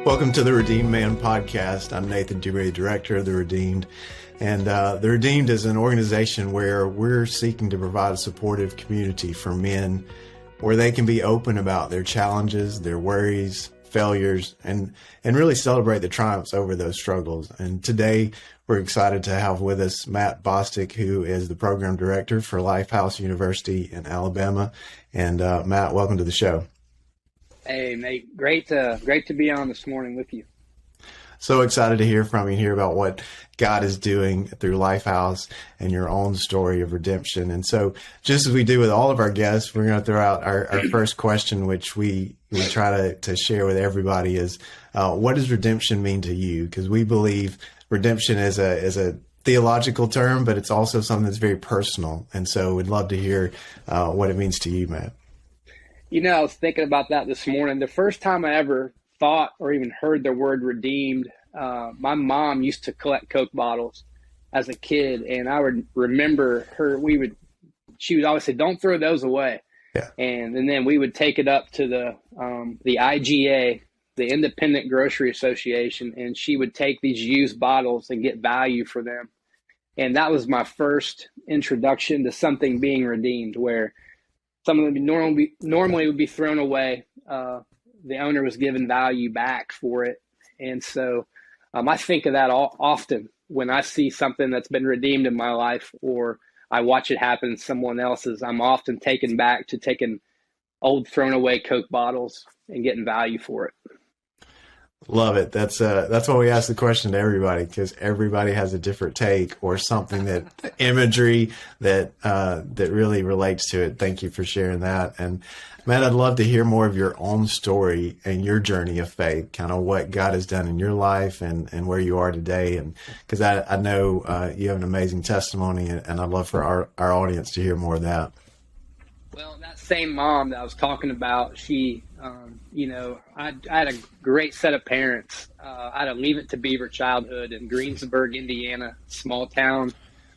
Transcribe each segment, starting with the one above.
Welcome to the Redeemed Man podcast. I'm Nathan Dewey, director of the Redeemed. And the Redeemed is an organization where we're seeking to provide a supportive community for men where they can be open about their challenges, their worries, failures, and really celebrate the triumphs over those struggles. And today we're excited to have with us Matt Bostic, who is the program director for Lifehouse University in Alabama. And Matt, welcome to the show. Hey, mate. Great to be on this morning with you. So excited to hear from you, hear about what God is doing through Lifehouse and your own story of redemption. And so just as we do with all of our guests, we're going to throw out our first question, which we try to share with everybody is, what does redemption mean to you? Because we believe redemption is a theological term, but it's also something that's very personal. And so we'd love to hear what it means to you, Matt. You know, I was thinking about that this morning. The first time I ever thought or even heard the word redeemed, my mom used to collect Coke bottles as a kid, and I would remember she would always say, "Don't throw those away." Yeah. And then we would take it up to the IGA, the Independent Grocery Association, and she would take these used bottles and get value for them. And that was my first introduction to something being redeemed, where some of them normally would be thrown away. The owner was given value back for it. And so I think of that often when I see something that's been redeemed in my life, or I watch it happen in someone else's. I'm often taken back to taking old thrown away Coke bottles and getting value for it. Love it. That's why we ask the question to everybody, because everybody has a different take or something that imagery that really relates to it. Thank you for sharing that. And Matt, I'd love to hear more of your own story and your journey of faith, kind of what God has done in your life and where you are today. And because I know you have an amazing testimony, and I'd love for our audience to hear more of that. Well, that same mom that I was talking about, she, I had a great set of parents. I had a Leave It to Beaver childhood in Greensburg, Indiana, small town,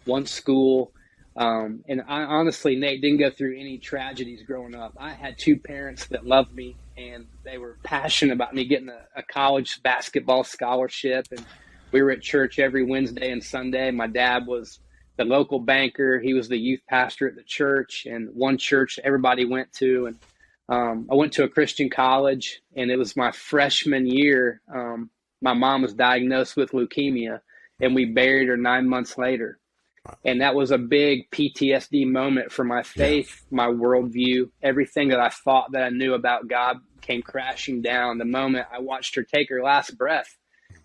one school. And I honestly, Nate, didn't go through any tragedies growing up. I had two parents that loved me, and they were passionate about me getting a college basketball scholarship. And we were at church every Wednesday and Sunday. My dad was the local banker. He was the youth pastor at the church, and one church everybody went to. And I went to a Christian college, and it was my freshman year. My mom was diagnosed with leukemia, and we buried her 9 months later. And that was a big PTSD moment for my faith, my worldview. Everything that I thought that I knew about God came crashing down the moment I watched her take her last breath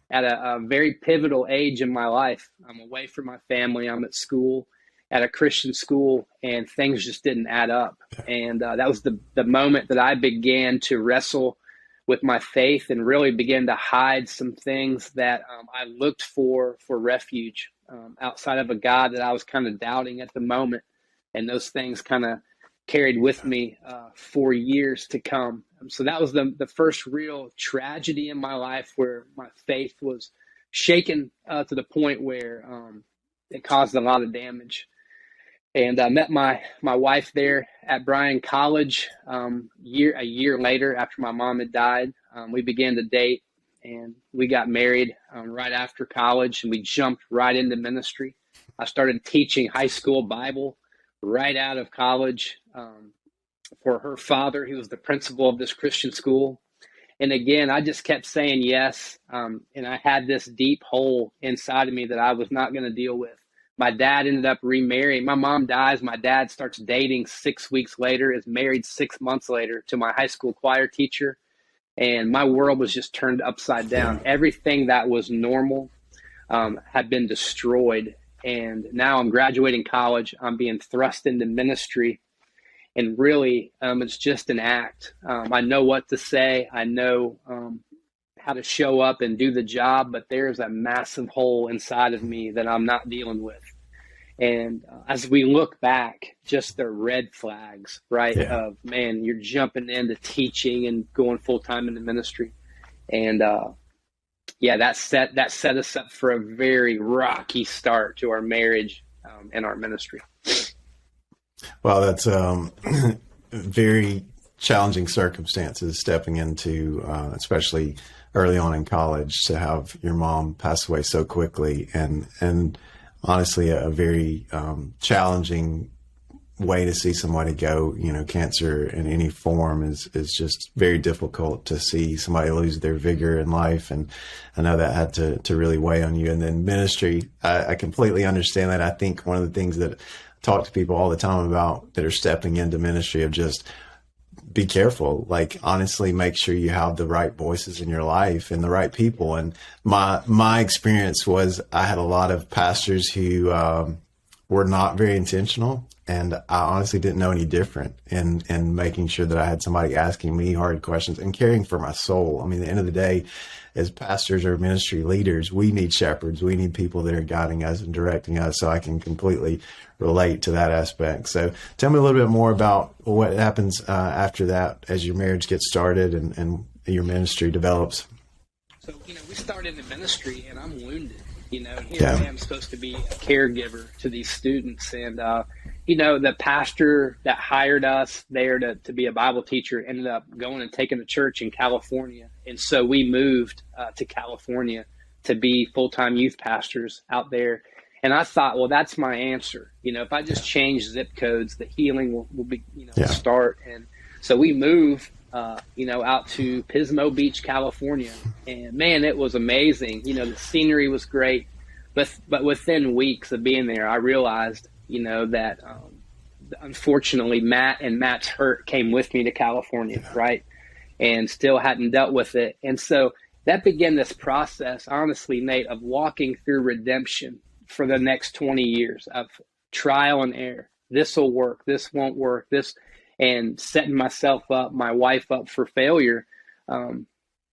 at a very pivotal age in my life. I'm away from my family. I'm at school, at a Christian school, and things just didn't add up. And that was the moment that I began to wrestle with my faith and really began to hide some things that I looked for refuge outside of a God that I was kind of doubting at the moment. And those things kind of carried with me for years to come. So that was the first real tragedy in my life where my faith was shaken to the point where it caused a lot of damage. And I met my wife there at Bryan College a year later after my mom had died. We began to date, and we got married right after college, and we jumped right into ministry. I started teaching high school Bible right out of college for her father, who was the principal of this Christian school. And again, I just kept saying yes, and I had this deep hole inside of me that I was not going to deal with. My dad ended up remarrying. My mom dies. My dad starts dating 6 weeks later, is married 6 months later to my high school choir teacher. And my world was just turned upside down. Everything that was normal had been destroyed. And now I'm graduating college. I'm being thrust into ministry. And really, it's just an act. I know what to say. I know how to show up and do the job, but there's a massive hole inside of me that I'm not dealing with. And as we look back, just the red flags, right? Yeah. Of, man, you're jumping into teaching and going full time into ministry. And that set us up for a very rocky start to our marriage and our ministry. Well, that's very challenging circumstances stepping into, especially early on in college, to have your mom pass away so quickly, and honestly, a very challenging way to see somebody go. Cancer in any form is just very difficult to see somebody lose their vigor in life. And I know that had to really weigh on you. And then ministry, I completely understand that. I think one of the things that I talk to people all the time about that are stepping into ministry of just be careful. Like, honestly, make sure you have the right voices in your life and the right people. And my experience was I had a lot of pastors who were not very intentional. And I honestly didn't know any different in making sure that I had somebody asking me hard questions and caring for my soul. I mean, at the end of the day, as pastors or ministry leaders, we need shepherds. We need people that are guiding us and directing us. So I can completely relate to that aspect. So tell me a little bit more about what happens after that as your marriage gets started and your ministry develops. So, we started in ministry and I'm wounded. Here I am supposed to be a caregiver to these students. And, the pastor that hired us there to be a Bible teacher ended up going and taking a church in California. And so we moved to California to be full-time youth pastors out there. And I thought, well, that's my answer. If I just change zip codes, the healing will be, start. And so we moved, out to Pismo Beach, California. And man, it was amazing. The scenery was great. But within weeks of being there, I realized, that unfortunately Matt and Matt's hurt came with me to California, right? And still hadn't dealt with it. And so that began this process, honestly, Nate, of walking through redemption for the next 20 years of trial and error. This will work. This won't work. And setting myself up, my wife up for failure,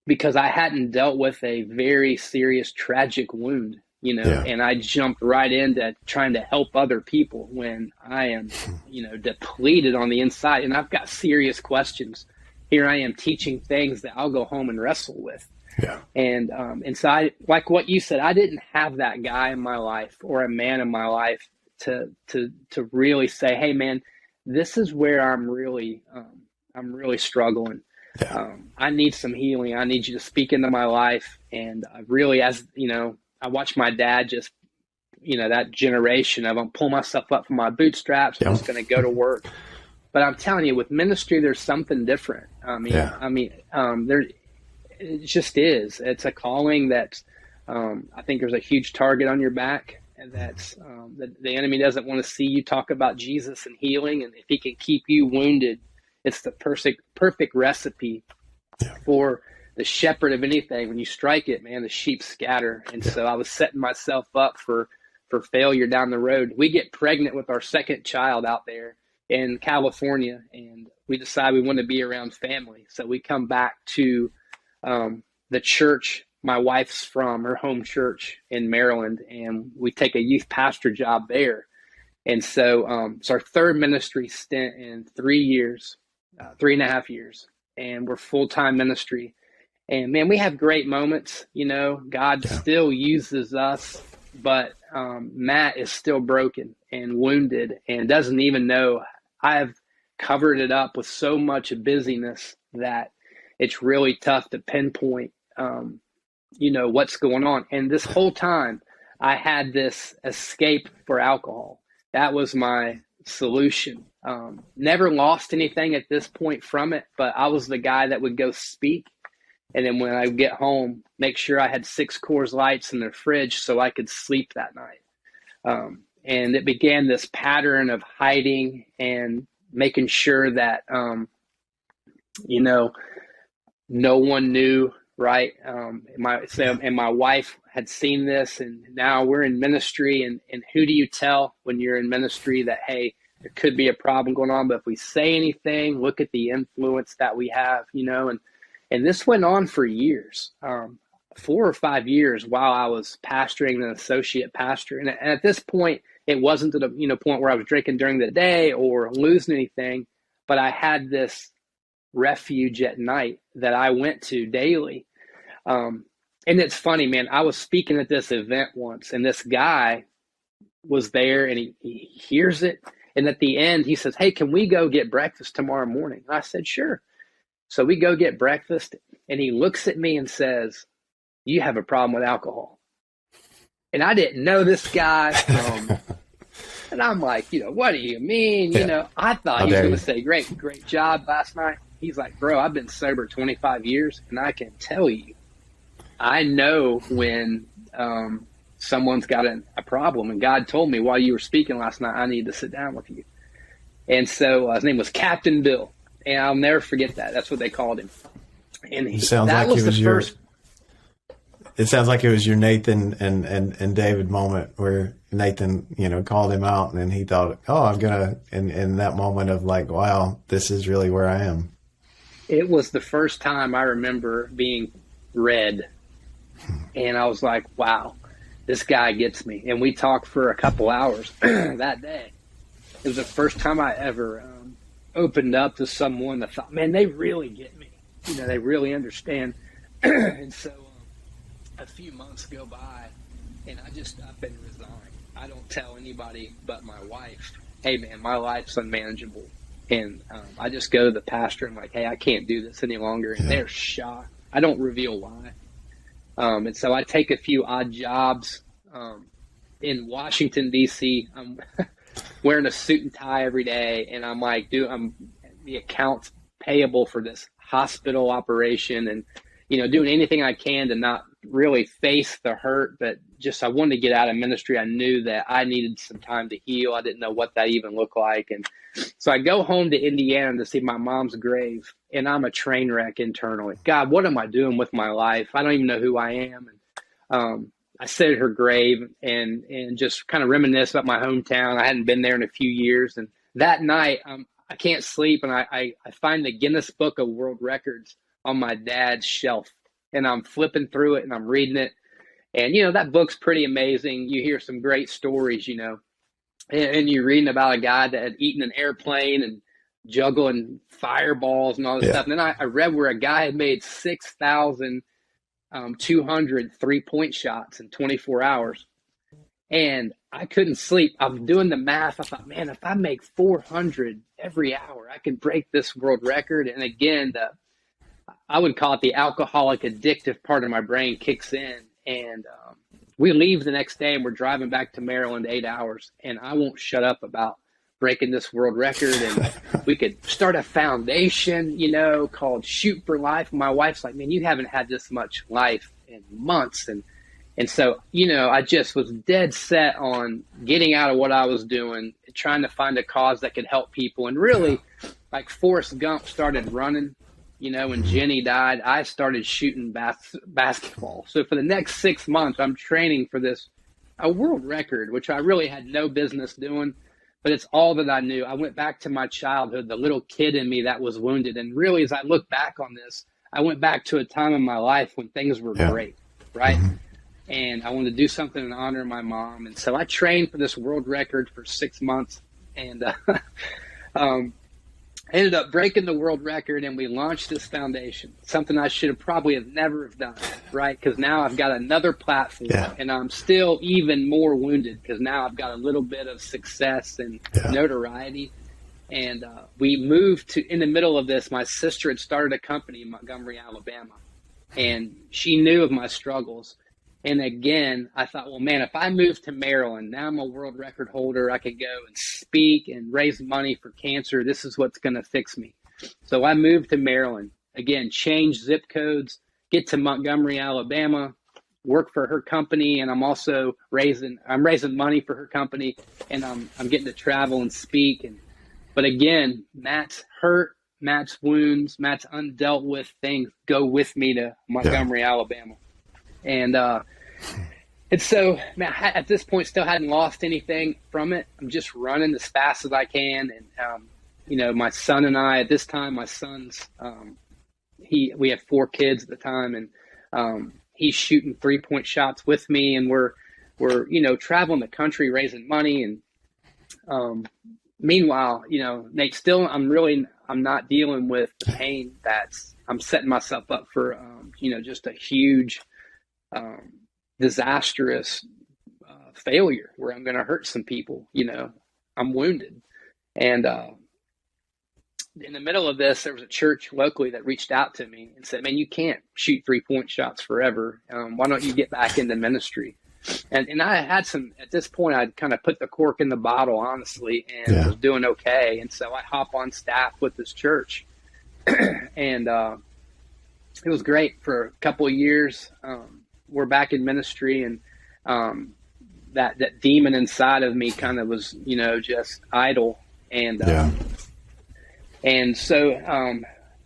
because I hadn't dealt with a very serious, tragic wound. And I jumped right into trying to help other people when I am, depleted on the inside. And I've got serious questions. Here I am teaching things that I'll go home and wrestle with. Yeah. And so I, like what you said, I didn't have that guy in my life or a man in my life to really say, hey, man, this is where I'm really struggling. Yeah. I need some healing. I need you to speak into my life. And I really, I watched my dad just, that generation of I'm pulling myself up from my bootstraps. I'm just going to go to work. But I'm telling you, with ministry, there's something different. There it just is. It's a calling that I think there's a huge target on your back, and that's the enemy doesn't want to see you talk about Jesus and healing. And if he can keep you wounded, it's the perfect recipe for the shepherd of anything. When you strike it, man, the sheep scatter. And so I was setting myself up for failure down the road. We get pregnant with our second child out there in California, and we decide we want to be around family. So we come back to the church my wife's from, her home church in Maryland, and we take a youth pastor job there. And so it's our third ministry stint in 3.5 years, and we're full-time ministry. And man, we have great moments. God still uses us, but Matt is still broken and wounded and doesn't even know. I've covered it up with so much busyness that it's really tough to pinpoint, what's going on. And this whole time I had this escape for alcohol. That was my solution. Never lost anything at this point from it, but I was the guy that would go speak. And then when I get home, make sure I had 6 Coors Lights in the fridge so I could sleep that night. And it began this pattern of hiding and making sure that, no one knew, right? And my wife had seen this, and now we're in ministry. And who do you tell when you're in ministry that, hey, there could be a problem going on, but if we say anything, look at the influence that we have, And this went on for years, 4 or 5 years while I was pastoring an associate pastor. And at this point, it wasn't to the point where I was drinking during the day or losing anything, but I had this refuge at night that I went to daily. And it's funny, man, I was speaking at this event once, and this guy was there, and he hears it, And at the end, he says, "Hey, can we go get breakfast tomorrow morning?" And I said, "Sure." So we go get breakfast, and he looks at me and says, "You have a problem with alcohol." And I didn't know this guy. And I'm like, what do you mean? I thought he was going to say, great job last night. He's like, "Bro, I've been sober 25 years, and I can tell you, I know when someone's got a problem. And God told me while you were speaking last night, I need to sit down with you." And so his name was Captain Bill. And I'll never forget that. That's what they called him. And It sounds like it was your Nathan and David moment where Nathan, called him out, and then he thought, I'm going to, in that moment of like, wow, this is really where I am. It was the first time I remember being read. And I was like, wow, this guy gets me. And we talked for a couple hours that day. It was the first time I ever opened up to someone that thought, man, they really get me. They really understand. And so a few months go by, and I just up and resign. I don't tell anybody but my wife, "Hey, man, my life's unmanageable." And I just go to the pastor and like, "Hey, I can't do this any longer." And they're shocked. I don't reveal why. And so I take a few odd jobs in Washington, D.C. I'm wearing a suit and tie every day, and I'm like, I'm the accounts payable for this hospital operation, and doing anything I can to not really face the hurt, but just I wanted to get out of ministry. I knew that I needed some time to heal. I didn't know what that even looked like, and so I go home to Indiana to see my mom's grave, and I'm a train wreck internally. God, what am I doing with my life? I don't even know who I am. And I sit at her grave and just kind of reminisce about my hometown. I hadn't been there in a few years. And that night, I can't sleep. And I find the Guinness Book of World Records on my dad's shelf. And I'm flipping through it and I'm reading it. And, that book's pretty amazing. You hear some great stories, and you're reading about a guy that had eaten an airplane and juggling fireballs and all this stuff. And then I read where a guy had made 6,200 3-point shots in 24 hours. And I couldn't sleep. I'm doing the math. I thought, man, if I make 400 every hour, I can break this world record. And again, I would call it the alcoholic addictive part of my brain kicks in. And we leave the next day and we're driving back to Maryland 8 hours. And I won't shut up about breaking this world record. And we could start a foundation, called Shoot for Life. My wife's like, man, you haven't had this much life in months. And so, I just was dead set on getting out of what I was doing, trying to find a cause that could help people. And really, like Forrest Gump started running, when Jenny died, I started shooting basketball. So for the next 6 months, I'm training for a world record, which I really had no business doing, but it's all that I knew. I went back to my childhood, the little kid in me that was wounded. And really, as I look back on this, I went back to a time in my life when things were great, right? Mm-hmm. And I wanted to do something in honor of my mom. And so I trained for this world record for 6 months and ended up breaking the world record, and we launched this foundation, something I should have probably never have done, right? Because now I've got another platform and I'm still even more wounded because now I've got a little bit of success and notoriety. And we moved to, in the middle of this, my sister had started a company in Montgomery, Alabama, and she knew of my struggles. And again, I thought, well, man, if I move to Maryland, now I'm a world record holder. I can go and speak and raise money for cancer. This is what's going to fix me. So I moved to Maryland. Again, change zip codes, get to Montgomery, Alabama, work for her company. And I'm also raising money for her company. And I'm getting to travel and speak. But again, Matt's hurt, Matt's wounds, Matt's undealt with things go with me to Montgomery, Alabama. And so, man, at this point, still hadn't lost anything from it. I'm just running as fast as I can. And, my son and I, at this time, my son's, we had 4 kids at the time, and he's shooting 3-point shots with me. And we're traveling the country, raising money. And meanwhile, Nate, still, I'm not dealing with the pain I'm setting myself up for, just a huge, disastrous failure where I'm going to hurt some people. I'm wounded. And in the middle of this, there was a church locally that reached out to me and said, man, you can't shoot 3-point shots forever. Why don't you get back into ministry? And I had at this point, I'd kind of put the cork in the bottle, honestly, and was doing okay. And so I hop on staff with this church. And it was great for a couple of years. We're back in ministry, and that demon inside of me kind of was, just idle. And so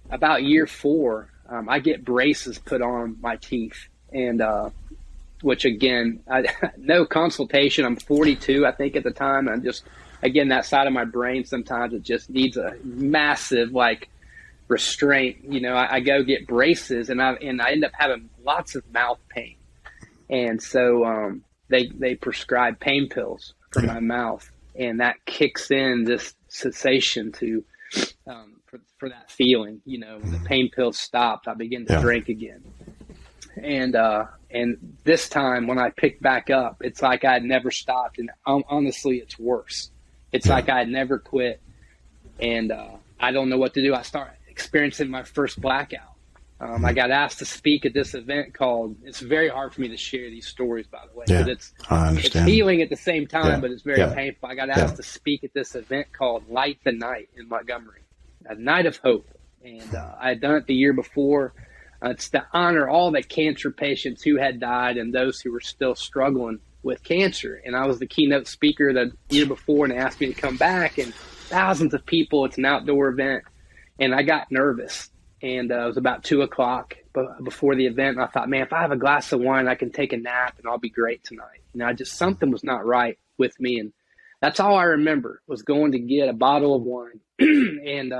about year 4, I get braces put on my teeth, and which again, no consultation. I'm 42, I think, at the time. I'm just, again, that side of my brain, sometimes it just needs a massive restraint. I go get braces, and I end up having lots of mouth pain. And so they prescribe pain pills for my mouth, and that kicks in this cessation to for that feeling. When the pain pills stopped, I begin to drink again. And this time when I picked back up, it's like I had never stopped. And honestly, it's worse. It's like I had never quit. And I don't know what to do. I start experiencing my first blackout. I got asked to speak at this event it's very hard for me to share these stories, by the way, because it's healing at the same time, but it's very painful. I got asked to speak at this event called Light the Night in Montgomery, a night of hope. And I had done it the year before. It's to honor all the cancer patients who had died and those who were still struggling with cancer. And I was the keynote speaker the year before, and they asked me to come back, and thousands of people. It's an outdoor event. And I got nervous. And it was about 2:00 before the event. And I thought, man, if I have a glass of wine, I can take a nap and I'll be great tonight. Something was not right with me. And that's all I remember, was going to get a bottle of wine. And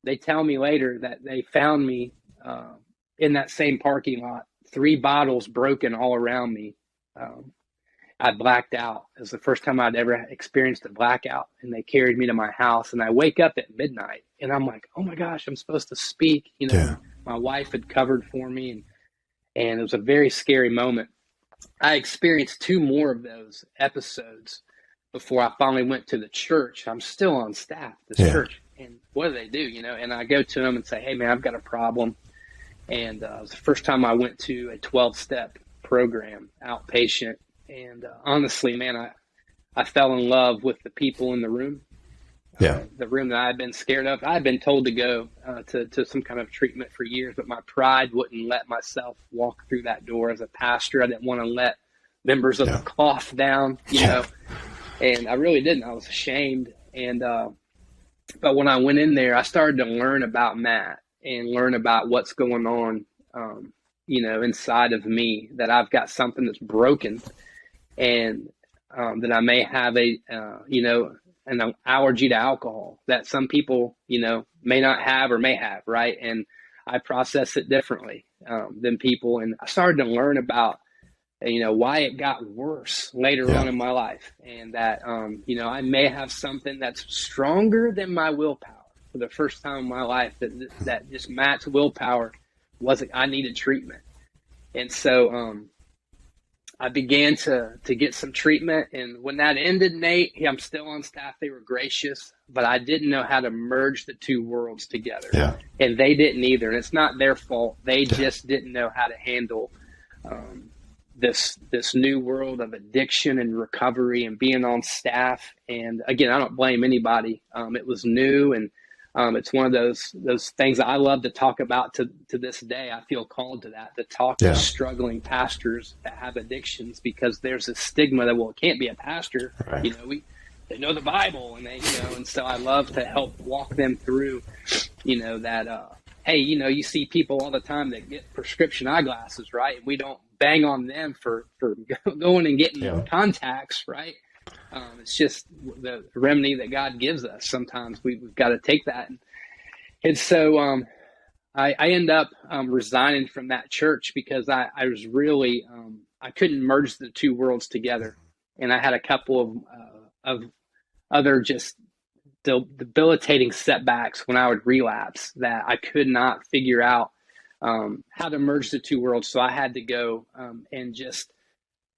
they tell me later that they found me in that same parking lot, 3 bottles broken all around me. I blacked out. It was the first time I'd ever experienced a blackout, and they carried me to my house, and I wake up at midnight, and I'm like, oh my gosh, I'm supposed to speak. My wife had covered for me, and it was a very scary moment. I experienced 2 more of those episodes before I finally went to the church. I'm still on staff at this church, and what do? And I go to them and say, hey man, I've got a problem. And it was the first time I went to a 12-step program, outpatient. And honestly, man, I fell in love with the people in the room. The room that I had been scared of. I had been told to go to some kind of treatment for years, but my pride wouldn't let myself walk through that door as a pastor. I didn't want to let members of the cloth down, you know, and I really didn't. I was ashamed. And but when I went in there, I started to learn about Matt and learn about what's going on, inside of me, that I've got something that's broken, and that I may have an allergy to alcohol that some people, may not have or may have, right? And I process it differently than people. And I started to learn about, why it got worse later on in my life. And that, I may have something that's stronger than my willpower. For the first time in my life, that just Matt's willpower I needed treatment. And so I began to get some treatment. And when that ended, Nate, I'm still on staff. They were gracious, but I didn't know how to merge the 2 worlds together. And they didn't either. And it's not their fault. They just didn't know how to handle this new world of addiction and recovery and being on staff. And again, I don't blame anybody. It was new, and it's one of those things that I love to talk about to this day. I feel called to that, to talk to struggling pastors that have addictions, because there's a stigma that, well, it can't be a pastor. Right. They know the Bible, and and so I love to help walk them through, that, hey, you see people all the time that get prescription eyeglasses, right? And we don't bang on them for going and getting contacts, right? It's just the remedy that God gives us. Sometimes we've got to take that. And so I end up resigning from that church, because I was really, I couldn't merge the 2 worlds together. And I had a couple of other just debilitating setbacks when I would relapse, that I could not figure out how to merge the 2 worlds. So I had to go and just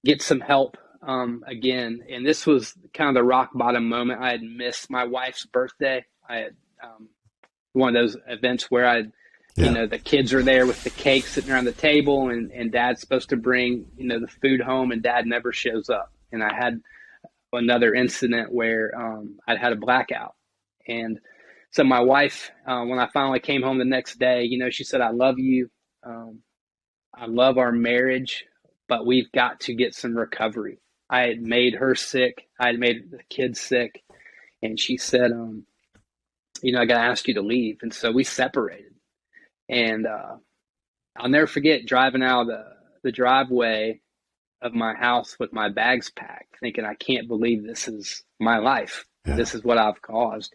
get some help again, and this was kind of the rock bottom moment. I had missed my wife's birthday. I had one of those events where the kids are there with the cake sitting around the table, and dad's supposed to bring, the food home, and dad never shows up. And I had another incident where I'd had a blackout. And so my wife, when I finally came home the next day, she said, "I love you. I love our marriage, but we've got to get some recovery." I had made her sick. I had made the kids sick. And she said, I got to ask you to leave. And so we separated. And I'll never forget driving out of the driveway of my house with my bags packed, thinking, I can't believe this is my life. Yeah. This is what I've caused,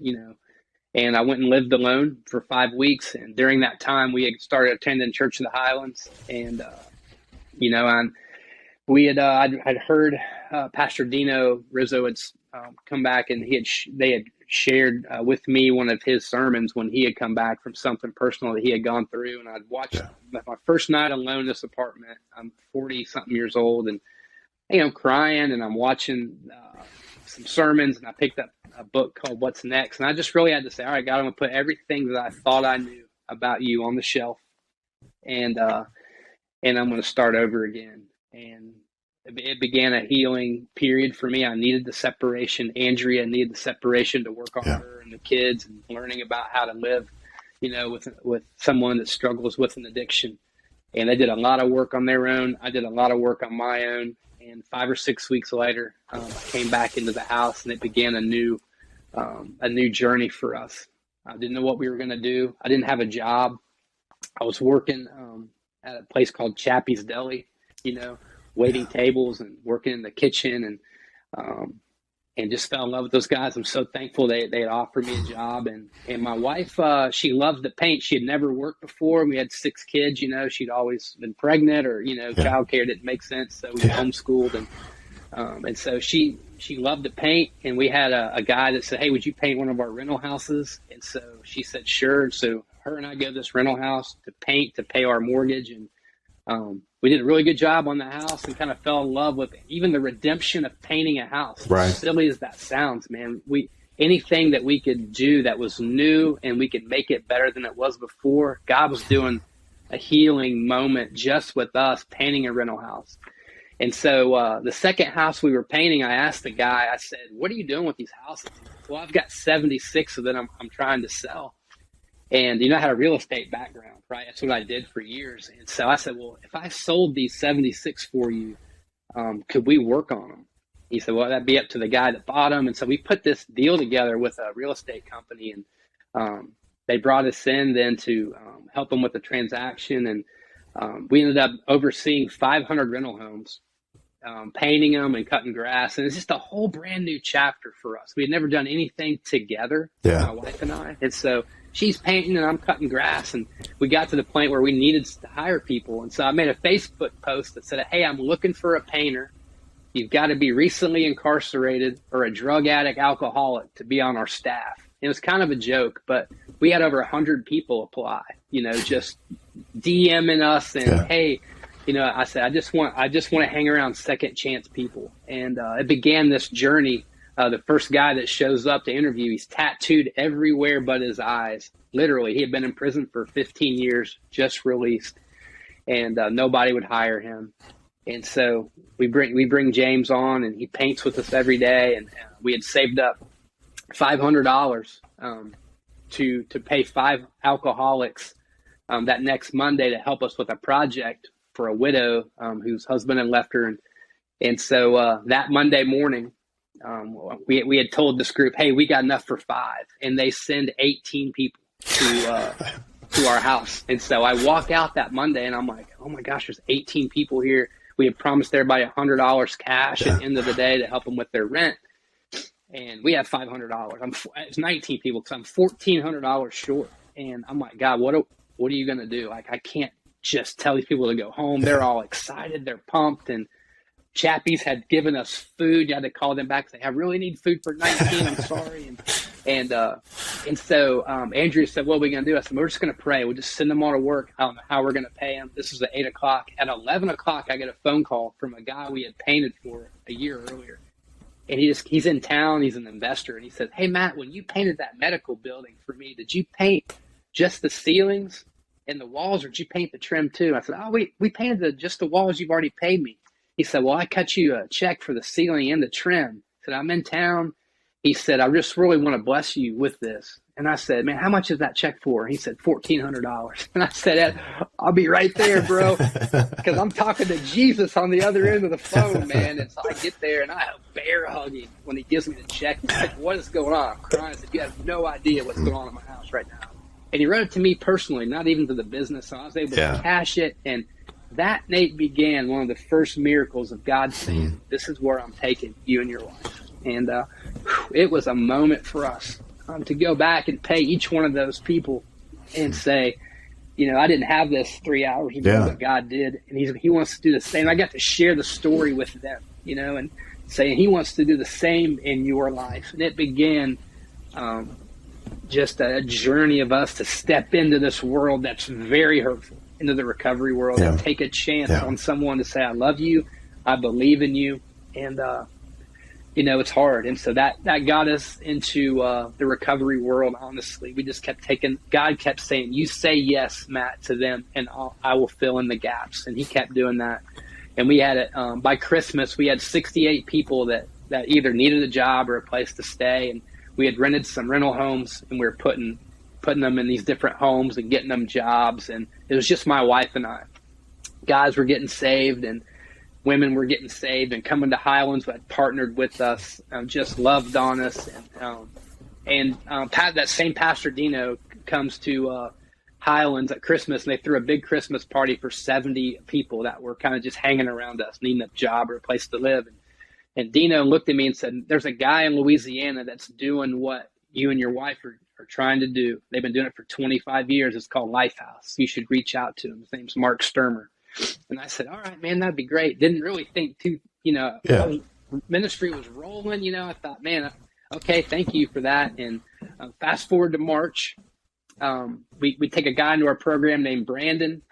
And I went and lived alone for 5 weeks. And during that time, we had started attending Church of the Highlands. And, I'd heard Pastor Dino Rizzo had come back, and they had shared with me one of his sermons when he had come back from something personal that he had gone through. And I'd watched my first night alone in this apartment. I'm 40-something years old, and I'm crying, and I'm watching some sermons, and I picked up a book called What's Next. And I just really had to say, all right, God, I'm going to put everything that I thought I knew about you on the shelf, and I'm going to start over again. And it began a healing period for me. I needed the separation. Andrea needed the separation to work on her and the kids, and learning about how to live, with someone that struggles with an addiction. And they did a lot of work on their own. I did a lot of work on my own. And 5 or 6 weeks later, I came back into the house, and it began a new journey for us. I didn't know what we were going to do. I didn't have a job. I was working at a place called Chappie's Deli, waiting tables and working in the kitchen, and just fell in love with those guys. I'm so thankful they had offered me a job. And my wife, she loved to paint. She had never worked before. We had 6 kids, she'd always been pregnant, or, childcare didn't make sense. So we homeschooled. And so she loved to paint. And we had a guy that said, "Hey, would you paint one of our rental houses?" And so she said, "Sure." And so her and I go to this rental house to paint, to pay our mortgage. And we did a really good job on the house, and kind of fell in love with even the redemption of painting a house. Right. As silly as that sounds, man, anything that we could do that was new and we could make it better than it was before, God was doing a healing moment just with us painting a rental house. And so the second house we were painting, I asked the guy, I said, "What are you doing with these houses?" "Well, I've got 76 of them I'm trying to sell." And, I had a real estate background, right? That's what I did for years. And so I said, "Well, if I sold these 76 for you, could we work on them?" He said, "Well, that'd be up to the guy that bought them." And so we put this deal together with a real estate company, and they brought us in then to help them with the transaction. And we ended up overseeing 500 rental homes, painting them and cutting grass. And it's just a whole brand new chapter for us. We had never done anything together, my wife and I. And so she's painting and I'm cutting grass, and we got to the point where we needed to hire people. And so I made a Facebook post that said, "Hey, I'm looking for a painter. You've got to be recently incarcerated or a drug addict, alcoholic to be on our staff." And it was kind of a joke, but we had over 100 people apply, just DMing us and, "Hey," I said, I just want to hang around second chance people. And it began this journey. The first guy that shows up to interview, he's tattooed everywhere but his eyes. Literally, he had been in prison for 15 years, just released, and nobody would hire him. And so we bring James on, and he paints with us every day. And we had saved up $500 to pay 5 alcoholics that next Monday to help us with a project for a widow whose husband had left her. And so that Monday morning, we had told this group, "Hey, we got enough for 5," and they send 18 people to our house. And so I walk out that Monday, and I'm like, "Oh my gosh, there's 18 people here." We had promised everybody $100 cash at the end of the day to help them with their rent, and we have $500. It's 19 people, because I'm $1,400 short. And I'm like, "God, what are you gonna do? Like, I can't just tell these people to go home." They're all excited, they're pumped, and Chappie's had given us food. You had to call them back and say, "I really need food for 19. I'm sorry." And And so Andrea said, what are we going to do? I said, we're just going to pray. We'll just send them all to work. I don't know how we're going to pay them. This was at 8 o'clock. At 11 o'clock, I get a phone call from a guy we had painted for a year earlier. And he's in town. He's an investor. And he said, hey, Matt, when you painted that medical building for me, did you paint just the ceilings and the walls, or did you paint the trim too? I said, oh, we painted just the walls. You've already paid me. He said, well, I cut you a check for the ceiling and the trim. I said, I'm in town. He said, I just really want to bless you with this. And I said, man, how much is that check for? He said, $1,400. And I said, I'll be right there, bro. Because I'm talking to Jesus on the other end of the phone, man. And so I get there and I bear hugging when he gives me the check. He's like, what is going on? I'm crying. I said, you have no idea what's going on in my house right now. And he wrote it to me personally, not even to the business. So I was able to cash it. And that, Nate, began one of the first miracles of God saying, this is where I'm taking you and your wife. And it was a moment for us to go back and pay each one of those people and say, you know, I didn't have this 3 hours ago, but God did. And he wants to do the same. I got to share the story with them, you know, and saying he wants to do the same in your life. And it began just a journey of us to step into this world that's very hurtful, into the recovery world, and take a chance on someone to say, I love you, I believe in you. And, you know, it's hard. And so that got us into the recovery world, honestly. We just kept God kept saying, you say yes, Matt, to them, and I will fill in the gaps. And he kept doing that. And we had it, by Christmas, we had 68 people that either needed a job or a place to stay. And we had rented some rental homes, and we were putting them in these different homes and getting them jobs. And it was just my wife and I. Guys were getting saved, and women were getting saved and coming to Highlands, that partnered with us, just loved on us. And that same Pastor Dino comes to Highlands at Christmas, and they threw a big Christmas party for 70 people that were kind of just hanging around us, needing a job or a place to live. And Dino looked at me and said, there's a guy in Louisiana that's doing what you and your wife are trying to do. They've been doing it for 25 years. It's called Lifehouse. You should reach out to him. His name's Mark Sturmer. And I said, all right, man, that'd be great. Didn't really think ministry was rolling, you know. I thought, man, okay, thank you for that. And fast forward to March, we take a guy into our program named Brandon.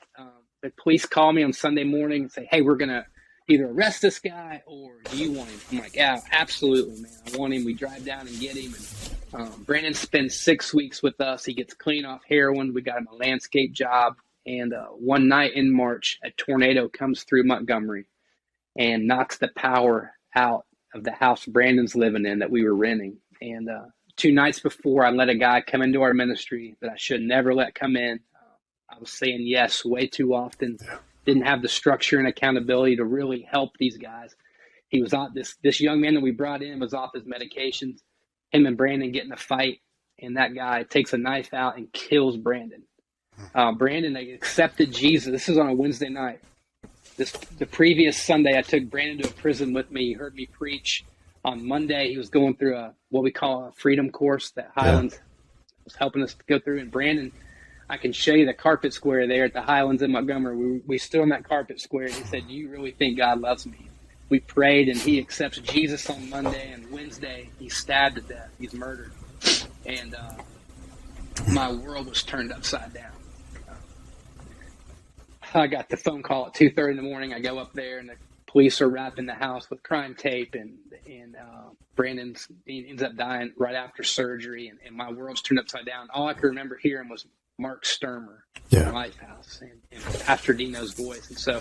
The police call me on Sunday morning and say, hey, we're going to either arrest this guy or do you want him? I'm like, yeah, absolutely, man. I want him. We drive down and get him. And Brandon spends 6 weeks with us. He gets clean off heroin. We got him a landscape job. And one night in March, a tornado comes through Montgomery and knocks the power out of the house Brandon's living in that we were renting. And 2 nights before, I let a guy come into our ministry that I should never let come in. I was saying yes way too often. Didn't have the structure and accountability to really help these guys. He was on this young man that we brought in was off his medications. Him and Brandon get in a fight, and that guy takes a knife out and kills Brandon. Brandon, they accepted Jesus. This is on a Wednesday night. The previous Sunday, I took Brandon to a prison with me. He heard me preach. On Monday, he was going through what we call a freedom course that Highlands was helping us to go through. And Brandon, I can show you the carpet square there at the Highlands in Montgomery. We stood on that carpet square, and he said, do you really think God loves me? We prayed, and he accepts Jesus on Monday, and Wednesday, he's stabbed to death. He's murdered. And my world was turned upside down. I got the phone call at 2:30 in the morning. I go up there, and the police are wrapping the house with crime tape, and Brandon ends up dying right after surgery, and my world's turned upside down. All I could remember hearing was Mark Sturmer from Lifehouse and Pastor Dino's voice. And so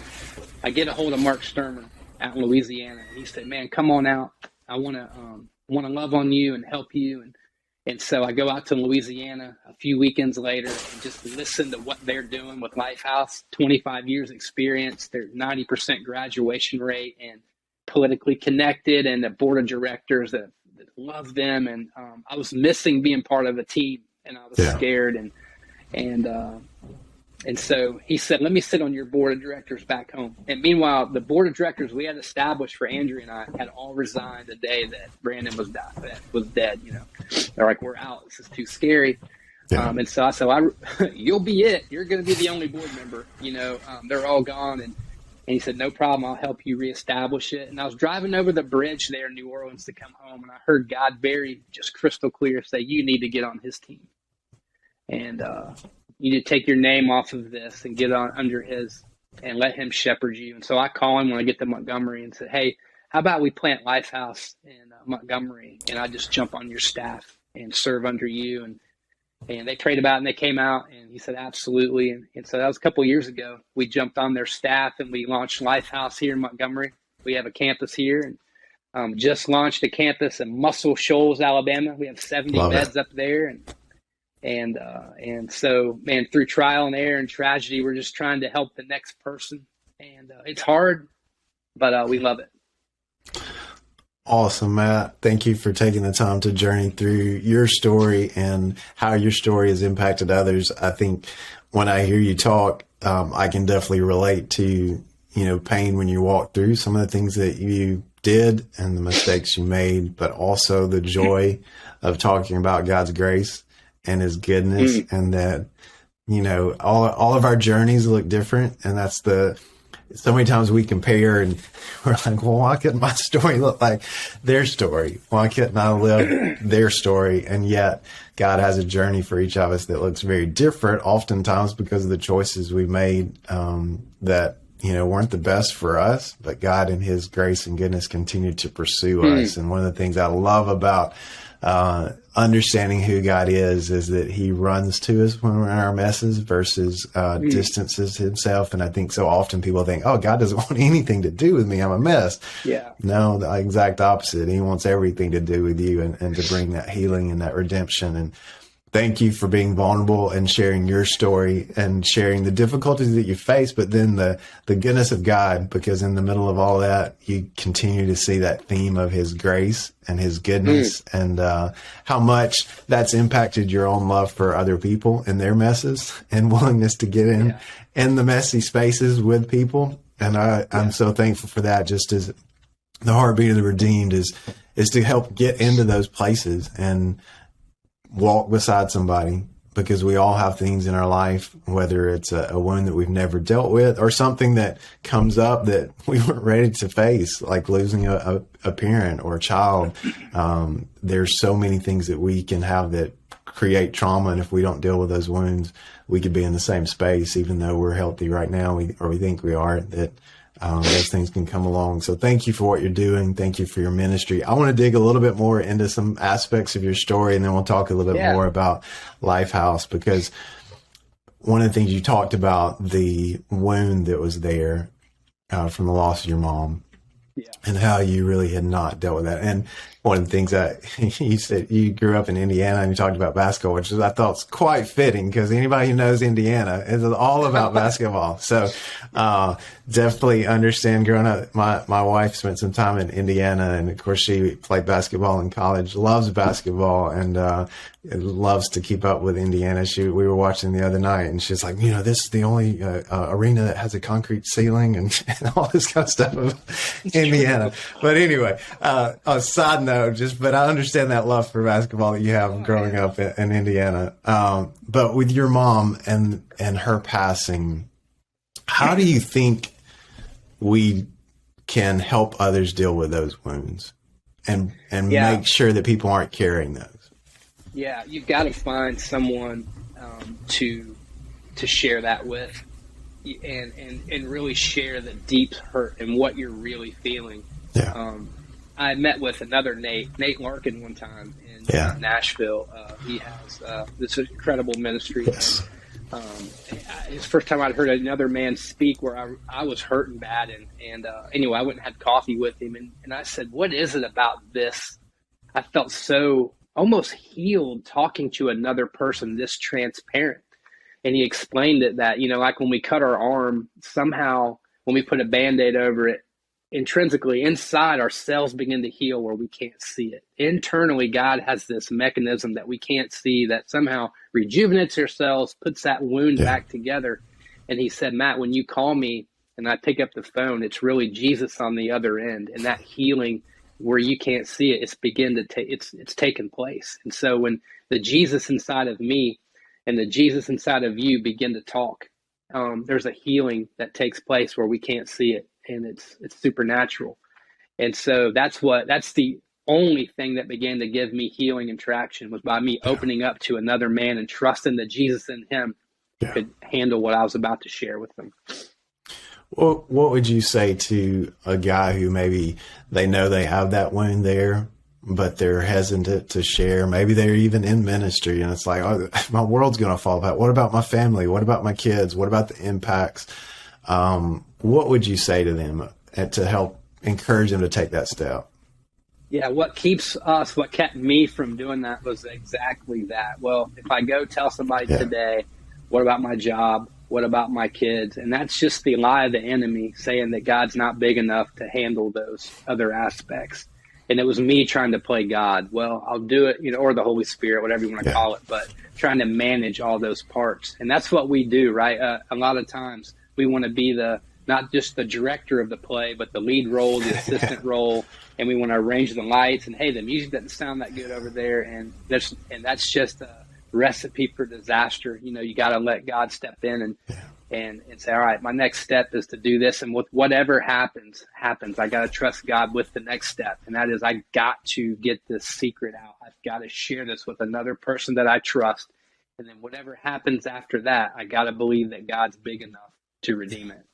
I get a hold of Mark Sturmer out in Louisiana, and he said, man, come on out. I want to love on you and help you. And so I go out to Louisiana a few weekends later and just listen to what they're doing with Lifehouse. 25 years experience, their 90% graduation rate, and politically connected, and the board of directors that love them. And I was missing being part of a team, and I was scared. And so he said, let me sit on your board of directors back home. And meanwhile, the board of directors we had established for Andrea and I had all resigned the day that Brandon was dead. You know, they're like, we're out. This is too scary. And so I said, you'll be it. You're going to be the only board member. You know, they're all gone. And he said, no problem. I'll help you reestablish it. And I was driving over the bridge there in New Orleans to come home. And I heard God very just crystal clear say, you need to get on his team. And you need to take your name off of this and get on under his and let him shepherd you. And so I call him when I get to Montgomery and said, hey, how about we plant Lifehouse in Montgomery? And I just jump on your staff and serve under you. And they prayed about it and they came out and he said, absolutely. And so that was a couple of years ago. We jumped on their staff and we launched Lifehouse here in Montgomery. We have a campus here and just launched a campus in Muscle Shoals, Alabama. We have 70 beds up there. And so, man, through trial and error and tragedy, we're just trying to help the next person. And it's hard, but we love it. Awesome, Matt. Thank you for taking the time to journey through your story and how your story has impacted others. I think when I hear you talk, I can definitely relate to, pain when you walk through some of the things that you did and the mistakes you made, but also the joy of talking about God's grace and his goodness and that, all of our journeys look different. And that's so many times we compare and we're like, well, why couldn't my story look like their story? Why couldn't I live their story? And yet God has a journey for each of us that looks very different, oftentimes because of the choices we made that, weren't the best for us, but God in his grace and goodness continued to pursue us. And one of the things I love about understanding who God is that he runs to us when we're in our messes versus distances himself. And I think so often people think, oh, God doesn't want anything to do with me. I'm a mess. Yeah. No, the exact opposite. He wants everything to do with you and to bring that healing and that redemption. And thank you for being vulnerable and sharing your story and sharing the difficulties that you face, but then the goodness of God, because in the middle of all that, you continue to see that theme of his grace and his goodness and how much that's impacted your own love for other people and their messes and willingness to get in the messy spaces with people. And I'm so thankful for that. Just as the heartbeat of the redeemed is to help get into those places and walk beside somebody, because we all have things in our life, whether it's a wound that we've never dealt with or something that comes up that we weren't ready to face, like losing a parent or a child. There's so many things that we can have that create trauma. And if we don't deal with those wounds, we could be in the same space, even though we're healthy right now, or we think we are, that those things can come along. So thank you for what you're doing. Thank you for your ministry. I want to dig a little bit more into some aspects of your story, and then we'll talk a little bit more about Lifehouse, because one of the things you talked about, the wound that was there from the loss of your mom and how you really had not dealt with that. And one of the things that you said, you grew up in Indiana and you talked about basketball, which I thought was quite fitting, because anybody who knows Indiana is all about basketball. So definitely understand growing up. My wife spent some time in Indiana, and of course she played basketball in college, loves basketball, and loves to keep up with Indiana. We were watching the other night, and she's like, this is the only arena that has a concrete ceiling and all this kind of stuff of Indiana. But anyway, a side note, but I understand that love for basketball that you have growing up in Indiana. But with your mom and her passing, how do you think we can help others deal with those wounds and make sure that people aren't carrying those? Yeah, you've got to find someone to share that with, and really share the deep hurt and what you're really feeling. Yeah. I met with another Nate Larkin, one time in Nashville. He has this incredible ministry. Yes. It's the first time I'd heard another man speak where I was hurting bad. And anyway, I went and had coffee with him. And I said, what is it about this? I felt so almost healed talking to another person this transparent. And he explained it that, like when we cut our arm, somehow when we put a Band-Aid over it, intrinsically inside, our cells begin to heal where we can't see it. Internally, God has this mechanism that we can't see that somehow rejuvenates your cells, puts that wound back together. And he said, Matt, when you call me and I pick up the phone, it's really Jesus on the other end, and that healing where you can't see it, it's taken place. And so when the Jesus inside of me and the Jesus inside of you begin to talk, there's a healing that takes place where we can't see it, and it's supernatural. And so that's the only thing that began to give me healing and traction, was by me opening up to another man and trusting that Jesus in him could handle what I was about to share with them. Well, what would you say to a guy who maybe they know they have that wound there, but they're hesitant to share? Maybe they're even in ministry and it's like, oh, my world's going to fall apart. What about my family? What about my kids? What about the impacts? What would you say to them to help encourage them to take that step? Yeah, what kept me from doing that was exactly that. Well, if I go tell somebody today, what about my job? What about my kids? And that's just the lie of the enemy, saying that God's not big enough to handle those other aspects. And it was me trying to play God. Well, I'll do it, or the Holy Spirit, whatever you want to call it, but trying to manage all those parts. And that's what we do, right? A lot of times we want to be not just the director of the play, but the lead role, the assistant role. And we want to arrange the lights, and hey, the music doesn't sound that good over there. And that's just a recipe for disaster. You got to let God step in and say, all right, my next step is to do this. And with whatever happens, I got to trust God with the next step. And that is, I got to get this secret out. I've got to share this with another person that I trust. And then whatever happens after that, I got to believe that God's big enough to redeem it.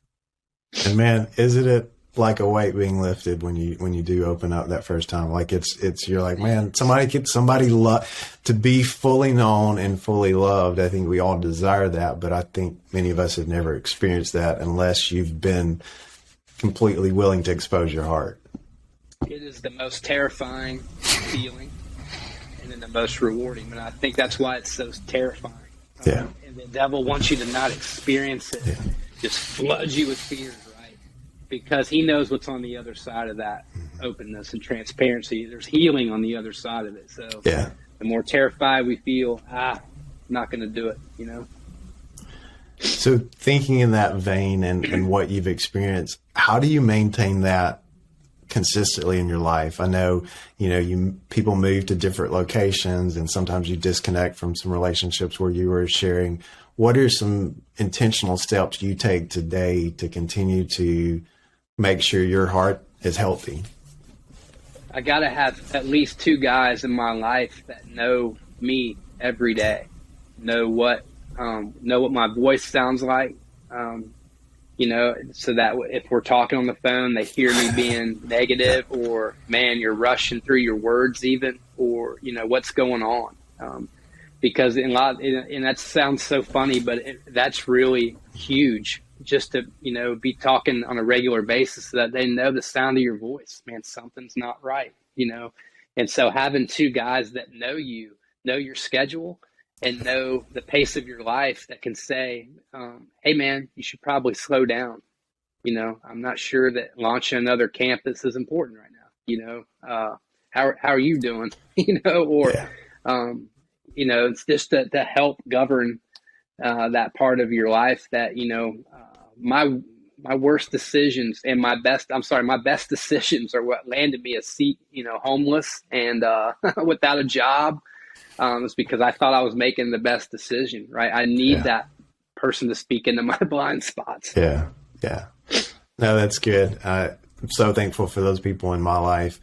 And man, isn't it like a weight being lifted when you do open up that first time? Like you're like, man, somebody to be fully known and fully loved. I think we all desire that, but I think many of us have never experienced that unless you've been completely willing to expose your heart. It is the most terrifying feeling and then the most rewarding. And I think that's why it's so terrifying. And the devil wants you to not experience it. Just floods you with fear, right? Because he knows what's on the other side of that openness and transparency. There's healing on the other side of it. So the more terrified we feel, I'm not going to do it, So thinking in that vein and what you've experienced, how do you maintain that consistently in your life? I know, people move to different locations and sometimes you disconnect from some relationships where you were sharing. What are some intentional steps you take today to continue to make sure your heart is healthy? I got to have at least 2 guys in my life that know me every day, know what my voice sounds like, so that if we're talking on the phone, they hear me being negative, or, man, you're rushing through your words even, or, what's going on. Because and that sounds so funny, but that's really huge, just to, be talking on a regular basis so that they know the sound of your voice. Man, something's not right, And so having 2 guys that know your schedule and know the pace of your life that can say, hey, man, you should probably slow down. I'm not sure that launching another campus is important right now. How are you doing? It's just to help govern that part of your life that, my worst decisions and my best decisions are what landed me homeless and without a job. It's because I thought I was making the best decision, right? I need that person to speak into my blind spots. Yeah. No, that's good. I'm so thankful for those people in my life.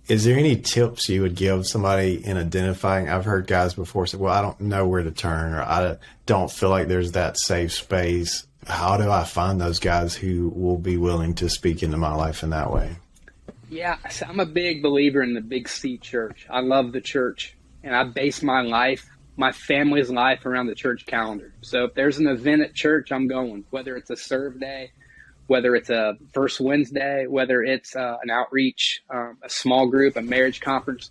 Is there any tips you would give somebody in identifying? I've heard guys before say, well, I don't know where to turn, or I don't feel like there's that safe space. How do I find those guys who will be willing to speak into my life in that way? Yeah, so I'm a big believer in the Big C church. I love the church, and I base my family's life around the church calendar. So if there's an event at church, I'm going, whether it's a serve day, whether it's a first Wednesday, whether it's an outreach, a small group, a marriage conference.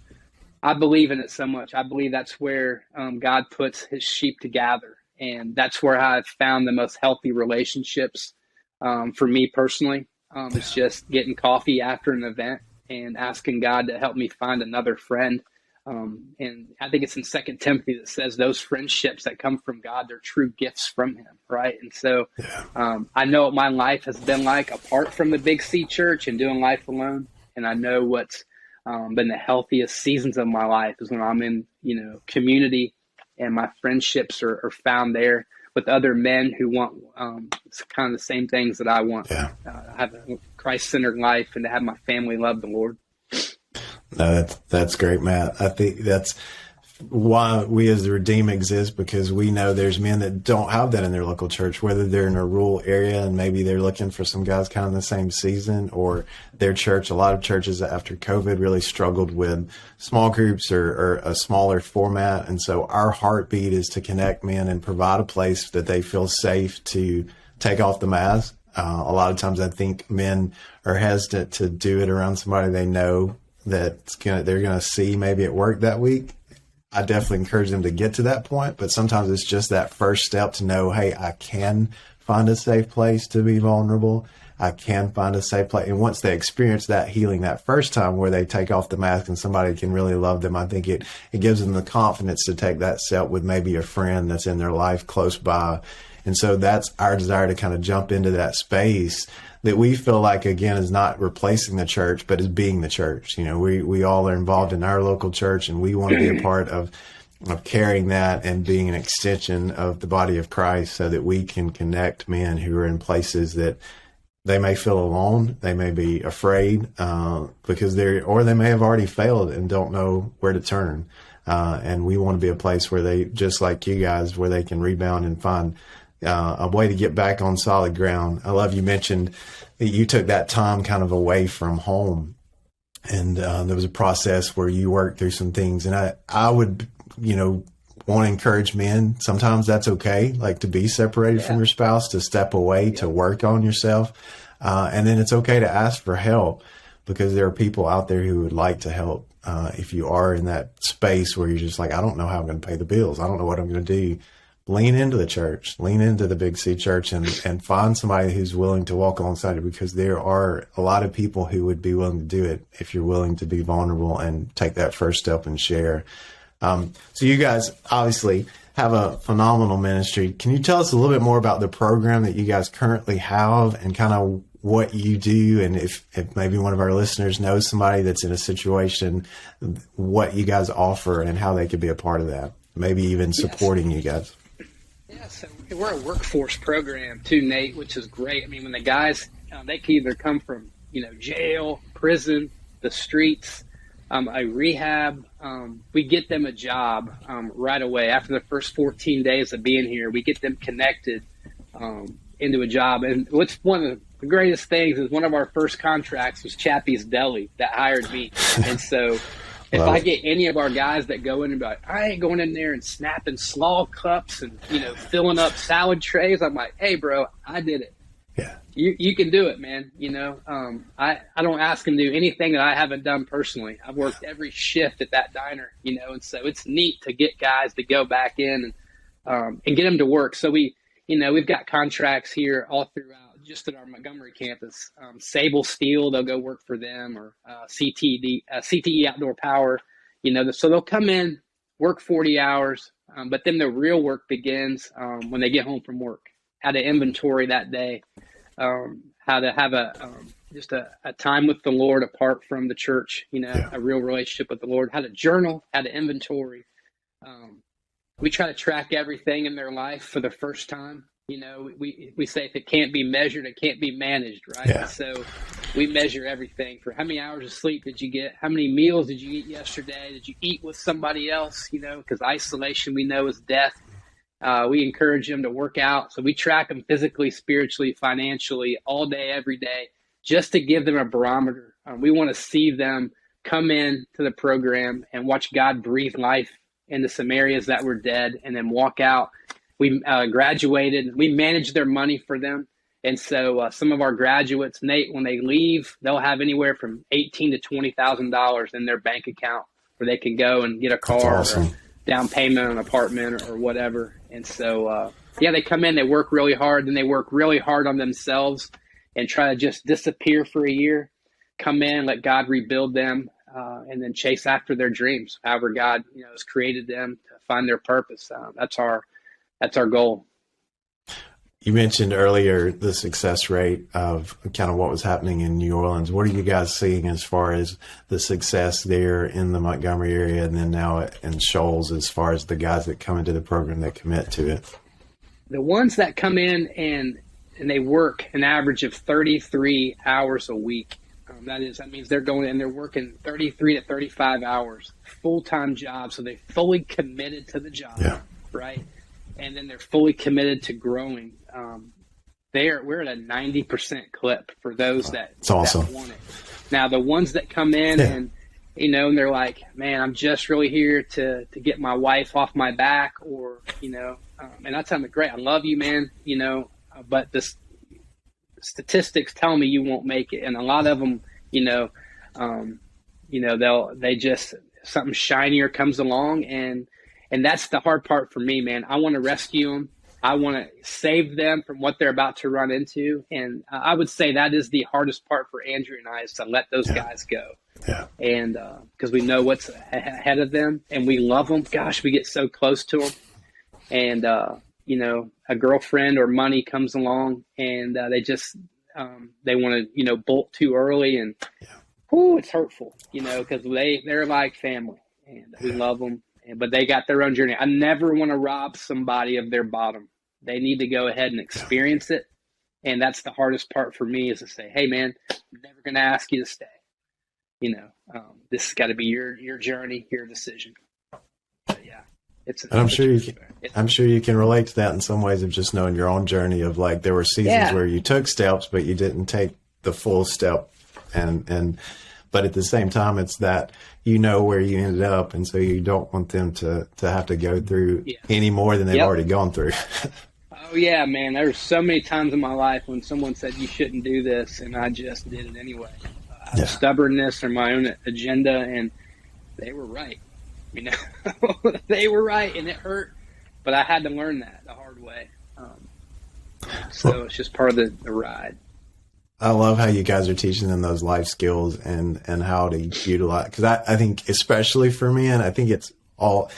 I believe in it so much. I believe that's where God puts his sheep to gather. And that's where I've found the most healthy relationships for me personally. It's just getting coffee after an event and asking God to help me find another friend. And I think it's in 2 Timothy that says those friendships that come from God, they're true gifts from him, right? And so I know what my life has been like apart from the Big C church and doing life alone. And I know what's been the healthiest seasons of my life is when I'm in, community and my friendships are found there. with other men who want kind of the same things that I want. Yeah. Have a Christ-centered life and to have my family love the Lord. No, that's great, Matt. I think that's why we as the Redeem exist, because we know there's men that don't have that in their local church, whether they're in a rural area and maybe they're looking for some guys kind of in the same season, or their church. A lot of churches after COVID really struggled with small groups or a smaller format. And so our heartbeat is to connect men and provide a place that they feel safe to take off the mask. A lot of times I think men are hesitant to do it around somebody they know that they're going to see maybe at work that week. I definitely encourage them to get to that point, but sometimes it's just that first step to know, hey, I can find a safe place to be vulnerable. I can find a safe place. And once they experience that healing that first time where they take off the mask and somebody can really love them, I think it gives them the confidence to take that step with maybe a friend that's in their life close by. And so that's our desire to kind of jump into that space that we feel like, again, is not replacing the church, but is being the church. You know, we all are involved in our local church, and we want to be a part of carrying that and being an extension of the body of Christ, so that we can connect men who are in places that they may feel alone, they may be afraid because or they may have already failed and don't know where to turn. And we want to be a place where they, just like you guys, where they can rebound and find a way to get back on solid ground. I love you mentioned that you took that time kind of away from home, and there was a process where you worked through some things. And I would, want to encourage men. Sometimes that's okay, like to be separated from your spouse, to step away, to work on yourself. And then it's okay to ask for help, because there are people out there who would like to help. If you are in that space where you're just like, I don't know how I'm going to pay the bills, I don't know what I'm going to do, lean into the church, lean into the Big C Church, and find somebody who's willing to walk alongside you, because there are a lot of people who would be willing to do it if you're willing to be vulnerable and take that first step and share. So you guys obviously have a phenomenal ministry. Can you tell us a little bit more about the program that you guys currently have and kind of what you do? And if maybe one of our listeners knows somebody that's in a situation, what you guys offer and how they could be a part of that, maybe even supporting you guys. Yeah, so we're a workforce program too, Nate, which is great. I mean, when the guys, they can either come from, jail, prison, the streets, a rehab, we get them a job right away. After the first 14 days of being here, we get them connected into a job. And what's one of the greatest things is one of our first contracts was Chappie's Deli that hired me. And so if I get any of our guys that go in and be like, I ain't going in there and snapping slaw cups and, filling up salad trays, I'm like, hey, bro, I did it. Yeah. You can do it, man. I don't ask them to do anything that I haven't done personally. I've worked every shift at that diner, and so it's neat to get guys to go back in and get them to work. So we've got contracts here all throughout, just at our Montgomery campus. Sable Steel, they'll go work for them, or CTE Outdoor Power. So they'll come in, work 40 hours, but then the real work begins when they get home from work. How to inventory that day, how to have just a time with the Lord apart from the church, a real relationship with the Lord, how to journal, how to inventory. We try to track everything in their life for the first time. We say if it can't be measured, it can't be managed, right? Yeah. So we measure everything for how many hours of sleep did you get? How many meals did you eat yesterday? Did you eat with somebody else? Because isolation, we know, is death. We encourage them to work out. So we track them physically, spiritually, financially, all day, every day, just to give them a barometer. We want to see them come in to the program and watch God breathe life into some areas that were dead, and then walk out. We graduated. We manage their money for them. And so some of our graduates, Nate, when they leave, they'll have anywhere from $18,000 to $20,000 in their bank account where they can go and get a car. That's awesome. Or down payment on an apartment or whatever. And so, they come in, they work really hard, then they work really hard on themselves and try to just disappear for a year, come in, let God rebuild them, and then chase after their dreams. However God, has created them to find their purpose. That's our goal. You mentioned earlier the success rate of kind of what was happening in New Orleans. What are you guys seeing as far as the success there in the Montgomery area, and then now in Shoals, as far as the guys that come into the program that commit to it? The ones that come in and they work an average of 33 hours a week. That means they're going and they're working 33 to 35 hours, full-time job. So they're fully committed to the job, right? And then they're fully committed to growing. We're at a 90% clip for those that want it. Now, the ones that come in and, and they're like, man, I'm just really here to get my wife off my back, or, and I tell them, great, I love you, man, but the statistics tell me you won't make it. And a lot of them, something shinier comes along, and that's the hard part for me, man. I want to rescue them. I want to save them from what they're about to run into. And I would say that is the hardest part for Andrew and I, is to let those guys go. Yeah. And because we know what's ahead of them and we love them. Gosh, we get so close to them. And, a girlfriend or money comes along and they just, they want to, bolt too early, and it's hurtful, because they're like family and we love them. But they got their own journey. I never want to rob somebody of their bottom. They need to go ahead and experience it. And that's the hardest part for me, is to say, hey, man, I'm never going to ask you to stay. This has got to be your journey, your decision. But I'm sure you can relate to that in some ways, of just knowing your own journey of, like, there were seasons where you took steps, but you didn't take the full step. But at the same time, it's that where you ended up, and so you don't want them to have to go through any more than they've already gone through. Oh, yeah, man. There were so many times in my life when someone said you shouldn't do this, and I just did it anyway. Stubbornness or my own agenda, and they were right. They were right, and it hurt, but I had to learn that the hard way. So it's just part of the ride. I love how you guys are teaching them those life skills and how to utilize, because I think, especially for me, and I think it's all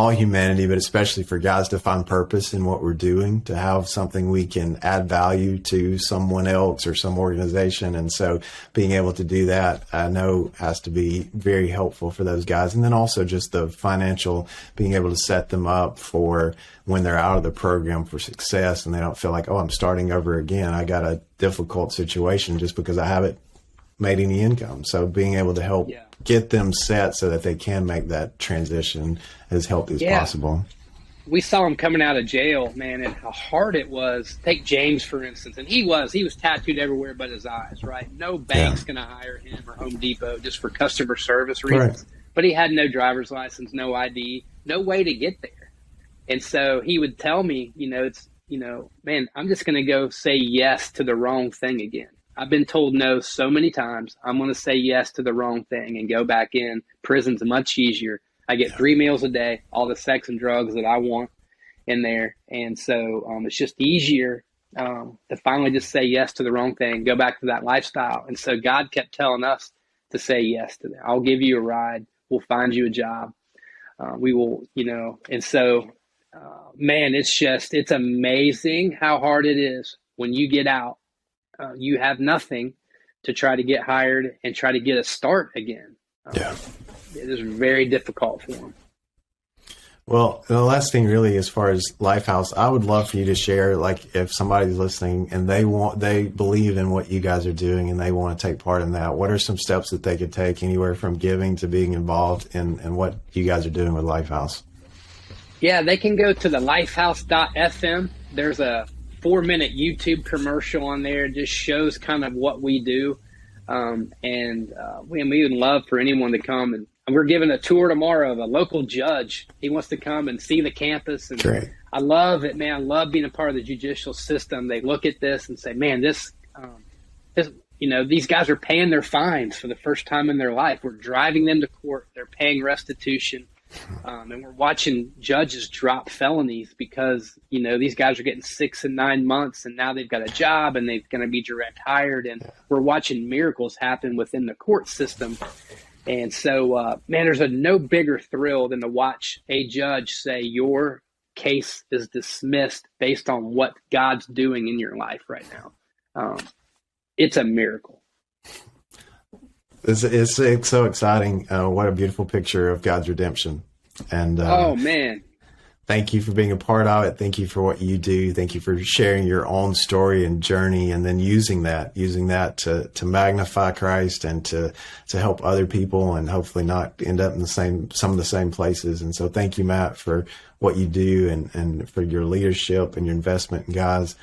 humanity, but especially for guys, to find purpose in what we're doing, to have something we can add value to someone else or some organization. And so being able to do that, I know, has to be very helpful for those guys. And then also just the financial, being able to set them up for when they're out of the program for success, and they don't feel like, oh, I'm starting over again. I got a difficult situation just because I haven't made any income. So being able to help get them set so that they can make that transition as healthy as possible. We saw him coming out of jail, man, and how hard it was. Take James, for instance, and he was tattooed everywhere but his eyes, right? No bank's going to hire him, or Home Depot, just for customer service reasons. Right. But he had no driver's license, no ID, no way to get there. And so he would tell me, man, I'm just going to go say yes to the wrong thing again. I've been told no so many times. I'm going to say yes to the wrong thing and go back in. Prison's much easier. I get 3 meals a day, all the sex and drugs that I want in there. And so it's just easier to finally just say yes to the wrong thing, go back to that lifestyle. And so God kept telling us to say yes to that. I'll give you a ride. We'll find you a job. We will, and so, man, it's amazing how hard it is when you get out. You have nothing to try to get hired and try to get a start again. It is very difficult for them. Well, the last thing really, as far as Lifehouse, I would love for you to share, like, if somebody's listening and they believe in what you guys are doing and they want to take part in that, what are some steps that they could take, anywhere from giving to being involved in what you guys are doing with Lifehouse? Yeah, they can go to the lifehouse.fm. There's a 4-minute YouTube commercial on there. It just shows kind of what we do. We would love for anyone to come, and we're giving a tour tomorrow of a local judge. He wants to come and see the campus. And great. I love it, man. I love being a part of the judicial system. They look at this and say, man, this, these guys are paying their fines for the first time in their life. We're driving them to court. They're paying restitution. And we're watching judges drop felonies because, these guys are getting 6 and 9 months, and now they've got a job and they're going to be direct hired. And we're watching miracles happen within the court system. And so, man, there's no bigger thrill than to watch a judge say your case is dismissed based on what God's doing in your life right now. It's a miracle. It's so exciting. What a beautiful picture of God's redemption. And oh, man. Thank you for being a part of it. Thank you for what you do. Thank you for sharing your own story and journey, and then using that to magnify Christ and to help other people, and hopefully not end up in some of the same places. And so thank you, Matt, for what you do and for your leadership and your investment in guys.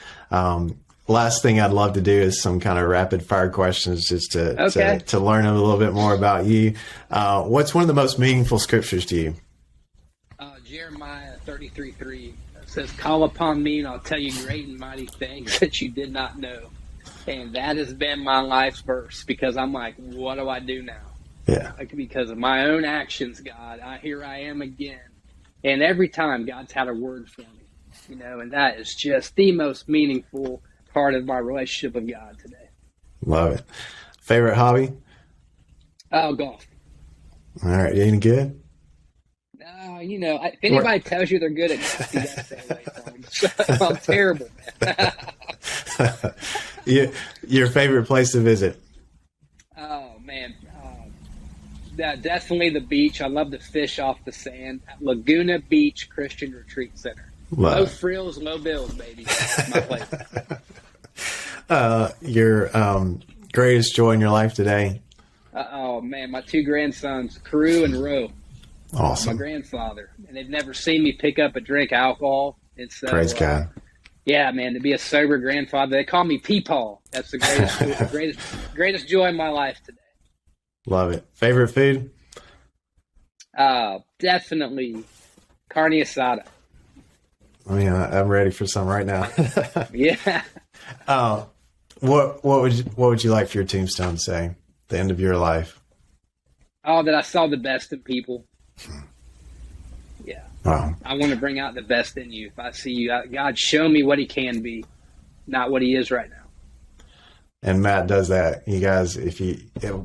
Last thing I'd love to do is some kind of rapid fire questions just to learn a little bit more about you. What's one of the most meaningful scriptures to you? Jeremiah 33:3 says, "Call upon me and I'll tell you great and mighty things that you did not know." And that has been my life's verse, because I'm like, what do I do now? Yeah. Like, because of my own actions, God, here I am again. And every time God's had a word for me, and that is just the most meaningful part of my relationship with God today. Love it. Favorite hobby? Oh, golf. All right. You any good? If anybody tells you they're good at golf, you gotta stay away from them. I'm terrible, man. Your favorite place to visit? Oh, man. Definitely the beach. I love to fish off the sand at Laguna Beach Christian Retreat Center. Low frills, low bills, baby. That's my place. Your greatest joy in your life today? Oh, man. My 2 grandsons, Carew and Roe. Awesome. My grandfather. And they've never seen me pick up a drink of alcohol. And so, praise God. Yeah, man, to be a sober grandfather. They call me Peepaw. That's the greatest joy in my life today. Love it. Favorite food? Definitely carne asada. I mean, I'm ready for some right now. Yeah. What would you like for your tombstone to say at the end of your life? Oh, that I saw the best in people. Yeah. Wow. I want to bring out the best in you. If I see you, God, show me what he can be, not what he is right now. And Matt does that. You guys,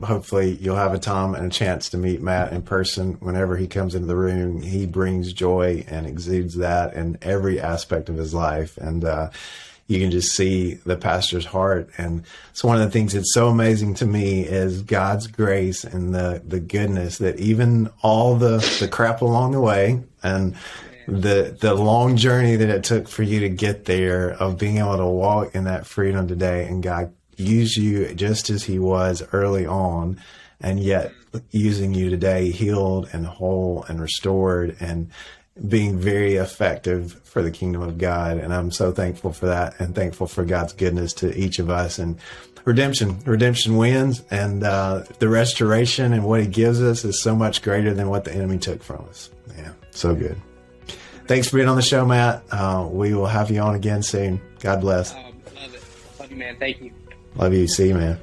hopefully you'll have a time and a chance to meet Matt in person. Whenever he comes into the room, he brings joy and exudes that in every aspect of his life. And you can just see the pastor's heart. And it's one of the things that's so amazing to me is God's grace and the goodness that even all the crap along the way and the long journey that it took for you to get there, of being able to walk in that freedom today, and God use you just as he was early on, and yet using you today healed and whole and restored and being very effective for the kingdom of God. And I'm so thankful for that, and thankful for God's goodness to each of us. And redemption wins, and the restoration and what he gives us is so much greater than what the enemy took from us. Yeah, so good. Thanks for being on the show, Matt. We will have you on again soon. God bless. Love it. Love you, man. Thank you. Love you. See you, man.